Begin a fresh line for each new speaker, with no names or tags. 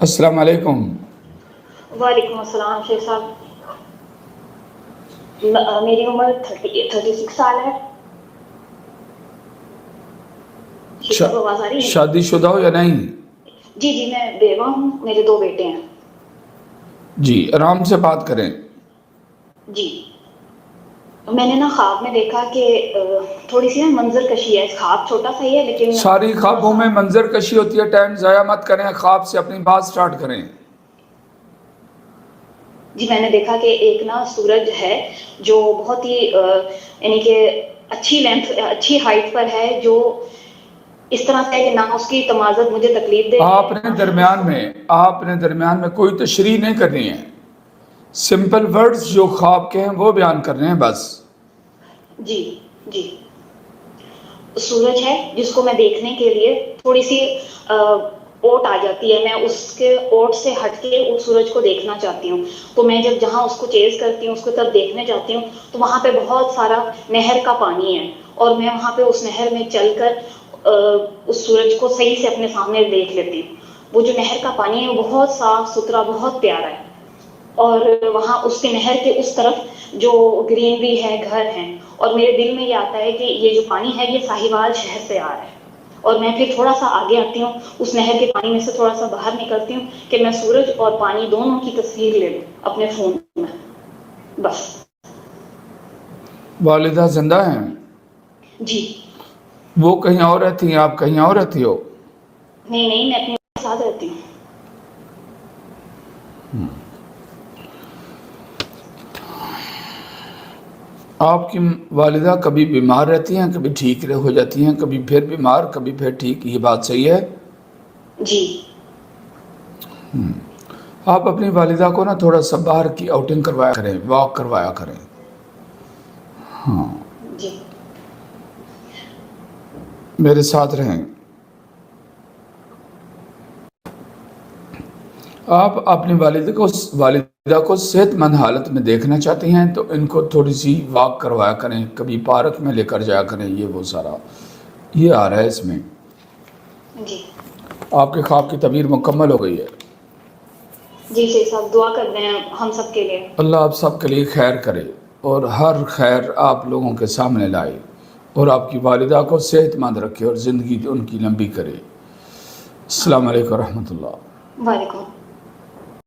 السلام علیکم۔
وعلیکم السلام شیخ صاحب، میری عمر 36 سال ہے۔ شیخ صاحب آواز آ رہی ہے؟
شادی شدہ ہو یا نہیں؟
جی میں بیوہ ہوں، میرے 2 بیٹے ہیں۔
جی آرام سے بات کریں۔
جی میں نے نا خواب میں دیکھا کہ تھوڑی سی نا منظر کشی ہے، خواب چھوٹا سا ہی ہے لیکن
ساری خوابوں میں منظر کشی ہوتی ہے، ٹائم ضائع مت کریں، خواب سے اپنی بات سٹارٹ کریں۔
جی میں نے دیکھا کہ ایک نا سورج ہے جو بہت ہی یعنی کہ اچھی ہائٹ پر ہے، جو اس طرح سے ہے کہ نہ اس کی تمازت مجھے تکلیف دے رہی ہے۔
آپ نے درمیان میں کوئی تشریح نہیں کرنی ہے، سمپل ورڈز جو خواب کے ہیں وہ بیان کرنے ہیں بس۔
جی سورج ہے جس کو میں دیکھنے کے لیے تھوڑی سی اوٹ آ جاتی ہے، میں اس کے اوٹ سے ہٹ کے اس سورج کو دیکھنا چاہتی ہوں، تو میں جب جہاں اس کو چیز کرتی ہوں، اس کو تب دیکھنے جاتی ہوں، تو وہاں پہ بہت سارا نہر کا پانی ہے، اور میں وہاں پہ اس نہر میں چل کر اس سورج کو صحیح سے اپنے سامنے دیکھ لیتی ہوں۔ وہ جو نہر کا پانی ہے وہ بہت صاف ستھرا، بہت پیارا ہے، اور وہاں اس کے نہر کے اس طرف جو گرینری ہے، گھر ہیں، اور میرے دل میں یہ آتا ہے کہ یہ جو پانی ہے یہ ساہیوال شہر سے آ رہا ہے، اور میں پھر تھوڑا سا آگے آتی ہوں، اس نہر کے پانی میں سے تھوڑا سا باہر نکلتی ہوں کہ میں سورج اور پانی دونوں کی تصویر لے لوں اپنے فون میں، بس۔
والدہ زندہ ہیں؟
جی
وہ کہیں اور رہتی ہیں، آپ کہیں اور رہتی ہو؟
نہیں میں اپنے ساتھ رہتی ہوں۔
آپ کی والدہ کبھی بیمار رہتی ہیں، کبھی ٹھیک ہو جاتی ہیں، کبھی پھر بیمار، کبھی پھر ٹھیک، یہ بات صحیح ہے؟
جی
آپ اپنی والدہ کو نا تھوڑا سا باہر کی آؤٹنگ کروایا کریں، واک کروایا کریں۔ ہاں
جی
میرے ساتھ رہیں۔ آپ اپنی والدہ کو صحت مند حالت میں دیکھنا چاہتی ہیں تو ان کو تھوڑی سی واک کروایا کریں، کبھی پارک میں لے کر جایا کریں، یہ وہ سارا یہ آ رہا ہے اس میں۔
جی
آپ کے خواب کی تعبیر مکمل ہو گئی ہے۔
جی شیخ صاحب دعا کر دیں ہم سب کے لیے۔
اللہ آپ سب کے لیے خیر کرے اور ہر خیر آپ لوگوں کے سامنے لائے، اور آپ کی والدہ کو صحت مند رکھے اور زندگی ان کی لمبی کرے۔ السلام علیکم ورحمۃ اللہ۔
وعلیکم